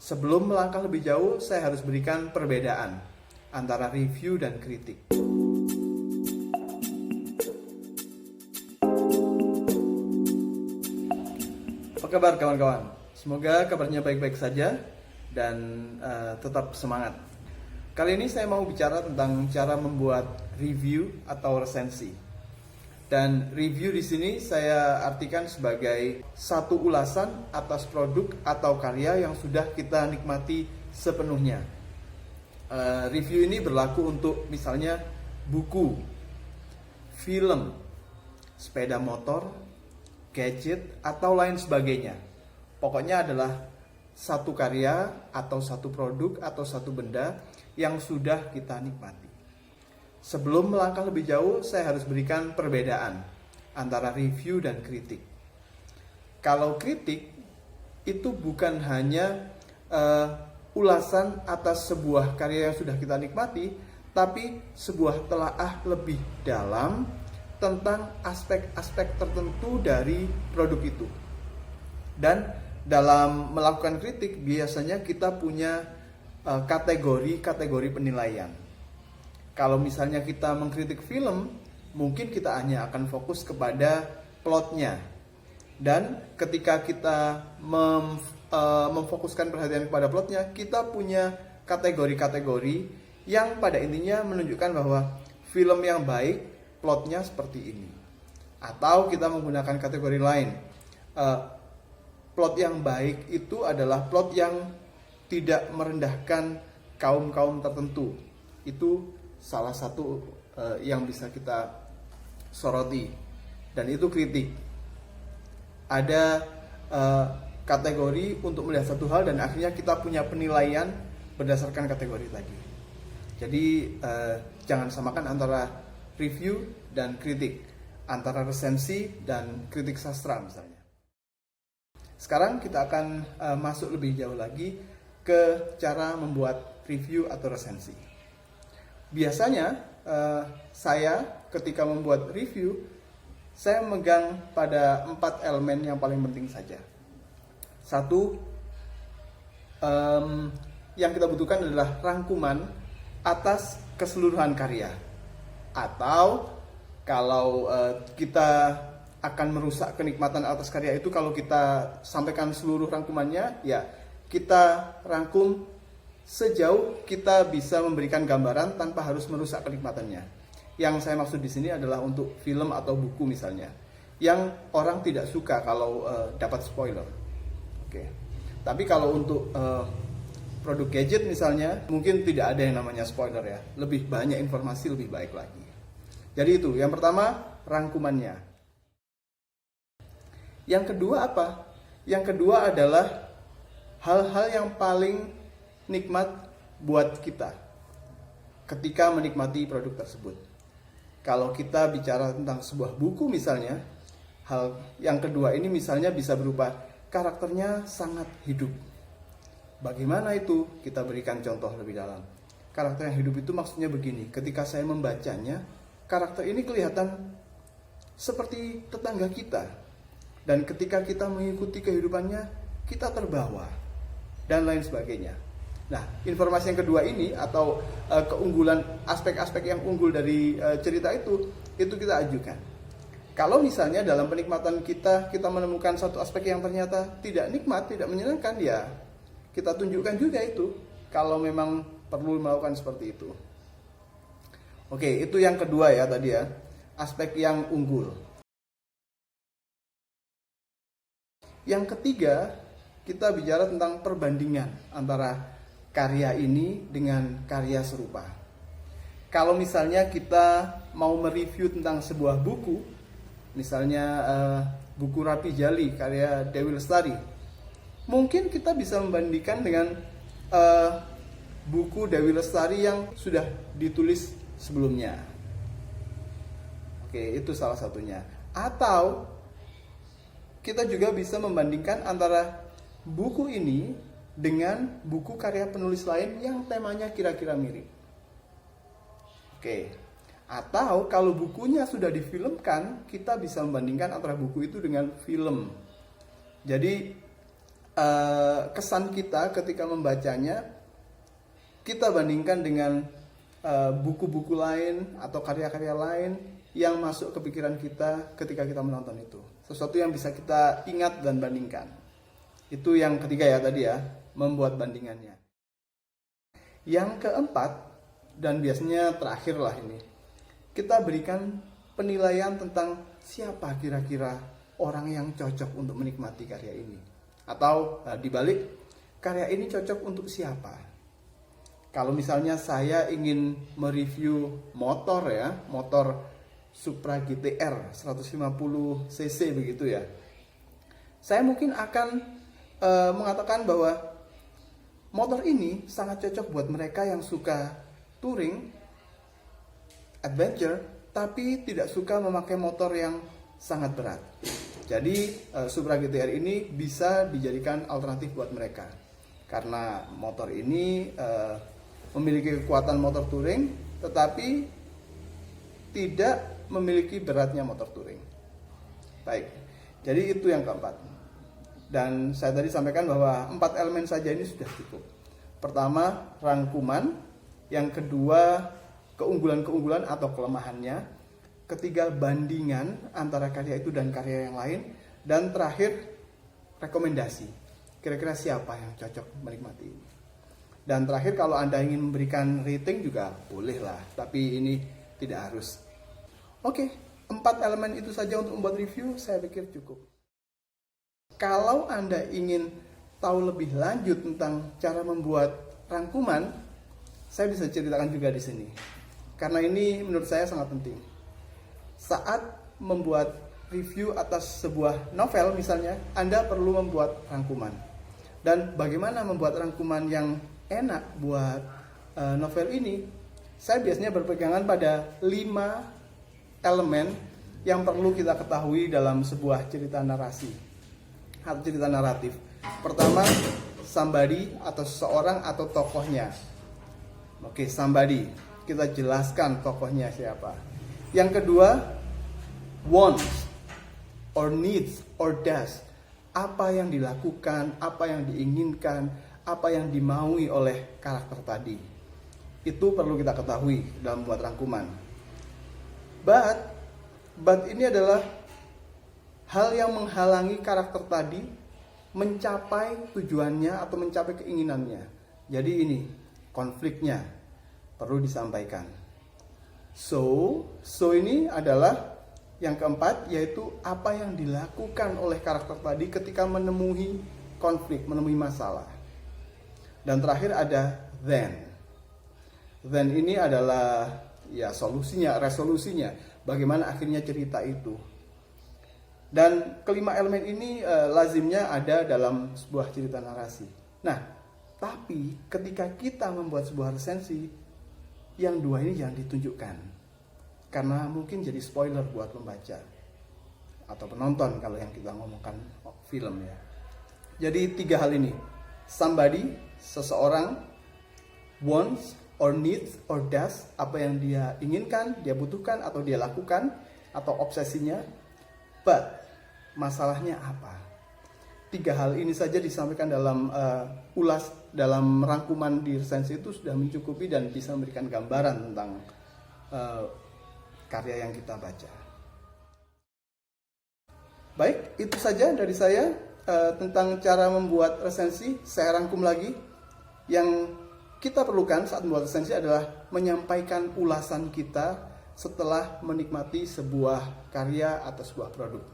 Sebelum melangkah lebih jauh, saya harus berikan perbedaan antara review dan kritik. Apa kabar kawan-kawan? Semoga kabarnya baik-baik saja dan tetap semangat. Kali ini saya mau bicara tentang cara membuat review atau resensi. Dan review di sini saya artikan sebagai satu ulasan atas produk atau karya yang sudah kita nikmati sepenuhnya. Review ini berlaku untuk misalnya buku, film, sepeda motor, gadget, atau lain sebagainya. Pokoknya adalah satu karya atau satu produk atau satu benda yang sudah kita nikmati. Sebelum melangkah lebih jauh, saya harus berikan perbedaan antara review dan kritik. Kalau kritik, itu bukan hanya ulasan atas sebuah karya yang sudah kita nikmati, tapi sebuah telaah lebih dalam tentang aspek-aspek tertentu dari produk itu. Dan dalam melakukan kritik, biasanya kita punya kategori-kategori penilaian. Kalau misalnya kita mengkritik film, mungkin kita hanya akan fokus kepada plotnya. Dan ketika kita memfokuskan perhatian kepada plotnya, kita punya kategori-kategori yang pada intinya menunjukkan bahwa film yang baik, plotnya seperti ini. Atau kita menggunakan kategori lain. Plot yang baik itu adalah plot yang tidak merendahkan kaum-kaum tertentu. Itu salah satu yang bisa kita soroti, dan itu kritik. Ada kategori untuk melihat satu hal dan akhirnya kita punya penilaian berdasarkan kategori tadi. Jadi jangan samakan antara review dan kritik, antara resensi dan kritik sastra misalnya. Sekarang kita akan masuk lebih jauh lagi ke cara membuat review atau resensi. Biasanya saya ketika membuat review, saya memegang pada 4 elemen yang paling penting saja. Satu, yang kita butuhkan adalah rangkuman atas keseluruhan karya. Atau kalau kita akan merusak kenikmatan atas karya itu, kalau kita sampaikan seluruh rangkumannya, ya kita rangkum sejauh kita bisa memberikan gambaran tanpa harus merusak kenikmatannya. Yang saya maksud di sini adalah untuk film atau buku misalnya, yang orang tidak suka kalau dapat spoiler. Oke. Tapi kalau untuk produk gadget misalnya, mungkin tidak ada yang namanya spoiler ya. Lebih banyak informasi, lebih baik lagi. Jadi itu, yang pertama rangkumannya. Yang kedua apa? Yang kedua adalah hal-hal yang paling nikmat buat kita ketika menikmati produk tersebut. Kalau kita bicara tentang sebuah buku misalnya, hal yang kedua ini misalnya bisa berupa karakternya sangat hidup. Bagaimana itu? Kita berikan contoh lebih dalam. Karakter yang hidup itu maksudnya begini, ketika saya membacanya, karakter ini kelihatan seperti tetangga kita. Dan ketika kita mengikuti kehidupannya, kita terbawa dan lain sebagainya. Nah, informasi yang kedua ini atau keunggulan, aspek-aspek yang unggul dari cerita itu kita ajukan. Kalau misalnya dalam penikmatan kita menemukan satu aspek yang ternyata tidak nikmat, tidak menyenangkan, ya kita tunjukkan juga itu kalau memang perlu melakukan seperti itu. Oke, itu yang kedua ya tadi ya, aspek yang unggul. Yang ketiga, kita bicara tentang perbandingan antara karya ini dengan karya serupa. Kalau misalnya kita mau mereview tentang sebuah buku, misalnya buku Rapi Jali karya Dewi Lestari, mungkin kita bisa membandingkan dengan buku Dewi Lestari yang sudah ditulis sebelumnya. Oke, itu salah satunya. Atau kita juga bisa membandingkan antara buku ini dengan buku karya penulis lain yang temanya kira-kira mirip. Oke. Atau kalau bukunya sudah difilmkan, kita bisa membandingkan antara buku itu dengan film. Jadi kesan kita ketika membacanya, kita bandingkan dengan buku-buku lain atau karya-karya lain yang masuk ke pikiran kita ketika kita menonton itu. Sesuatu yang bisa kita ingat dan bandingkan. Itu yang ketiga ya tadi ya, membuat bandingannya. Yang keempat, dan biasanya terakhir lah ini, kita berikan penilaian tentang siapa kira-kira orang yang cocok untuk menikmati karya ini. Atau dibalik, karya ini cocok untuk siapa? Kalau misalnya saya ingin mereview motor ya, motor Supra GTR 150 cc begitu ya, saya mungkin akan mengatakan bahwa motor ini sangat cocok buat mereka yang suka touring, adventure, tapi tidak suka memakai motor yang sangat berat. Jadi Supra GTR ini bisa dijadikan alternatif buat mereka, karena motor ini memiliki kekuatan motor touring, tetapi tidak memiliki beratnya motor touring. Baik, jadi itu yang keempat. Dan saya tadi sampaikan bahwa 4 elemen saja ini sudah cukup. Pertama, rangkuman. Yang kedua, keunggulan-keunggulan atau kelemahannya. Ketiga, bandingan antara karya itu dan karya yang lain. Dan terakhir, rekomendasi. Kira-kira siapa yang cocok menikmati ini. Dan terakhir, kalau Anda ingin memberikan rating juga bolehlah, tapi ini tidak harus. Oke, 4 elemen itu saja untuk membuat review, saya pikir cukup. Kalau Anda ingin tahu lebih lanjut tentang cara membuat rangkuman, saya bisa ceritakan juga di sini. Karena ini menurut saya sangat penting. Saat membuat review atas sebuah novel misalnya, Anda perlu membuat rangkuman. Dan bagaimana membuat rangkuman yang enak buat novel ini? Saya biasanya berpegangan pada 5 elemen yang perlu kita ketahui dalam sebuah cerita narasi atau cerita naratif. Pertama, somebody atau seseorang atau tokohnya. Oke, somebody. Kita jelaskan tokohnya siapa. Yang kedua, wants or needs or does. Apa yang dilakukan, apa yang diinginkan, apa yang dimaui oleh karakter tadi. Itu perlu kita ketahui dalam membuat rangkuman. But ini adalah hal yang menghalangi karakter tadi mencapai tujuannya atau mencapai keinginannya. Jadi ini konfliknya perlu disampaikan. So ini adalah yang keempat, yaitu apa yang dilakukan oleh karakter tadi ketika menemui konflik, menemui masalah. Dan terakhir ada then. Then ini adalah ya solusinya, resolusinya, bagaimana akhirnya cerita itu. Dan kelima elemen ini lazimnya ada dalam sebuah cerita narasi. Nah, tapi ketika kita membuat sebuah resensi, yang dua ini jangan ditunjukkan, karena mungkin jadi spoiler buat pembaca atau penonton kalau yang kita ngomongkan film ya. Jadi 3 hal ini, somebody, seseorang, wants or needs or does, apa yang dia inginkan, dia butuhkan atau dia lakukan atau obsesinya. But masalahnya apa? 3 hal ini saja disampaikan dalam dalam rangkuman di resensi itu sudah mencukupi dan bisa memberikan gambaran tentang karya yang kita baca. Baik, itu saja dari saya tentang cara membuat resensi. Saya rangkum lagi. Yang kita perlukan saat membuat resensi adalah menyampaikan ulasan kita setelah menikmati sebuah karya atau sebuah produk.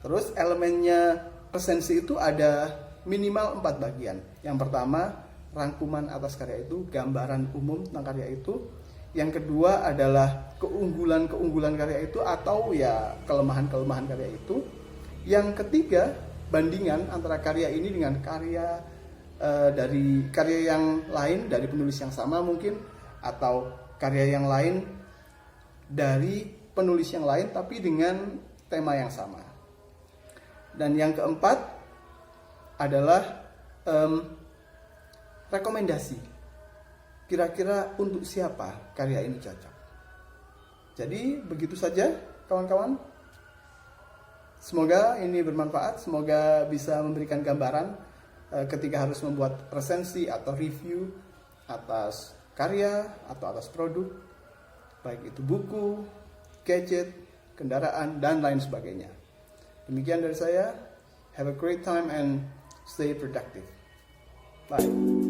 Terus elemennya resensi itu ada minimal 4 bagian. Yang pertama, rangkuman atas karya itu, gambaran umum tentang karya itu. Yang kedua adalah keunggulan-keunggulan karya itu atau ya kelemahan-kelemahan karya itu. Yang ketiga, bandingan antara karya ini dengan karya dari karya yang lain dari penulis yang sama mungkin, atau karya yang lain dari penulis yang lain tapi dengan tema yang sama. Dan yang keempat adalah rekomendasi. Kira-kira untuk siapa karya ini cocok. Jadi begitu saja kawan-kawan. Semoga ini bermanfaat, semoga bisa memberikan gambaran ketika harus membuat resensi atau review atas karya atau atas produk, baik itu buku, gadget, kendaraan, dan lain sebagainya. Demikian dari saya. Have a great time and stay productive. Bye.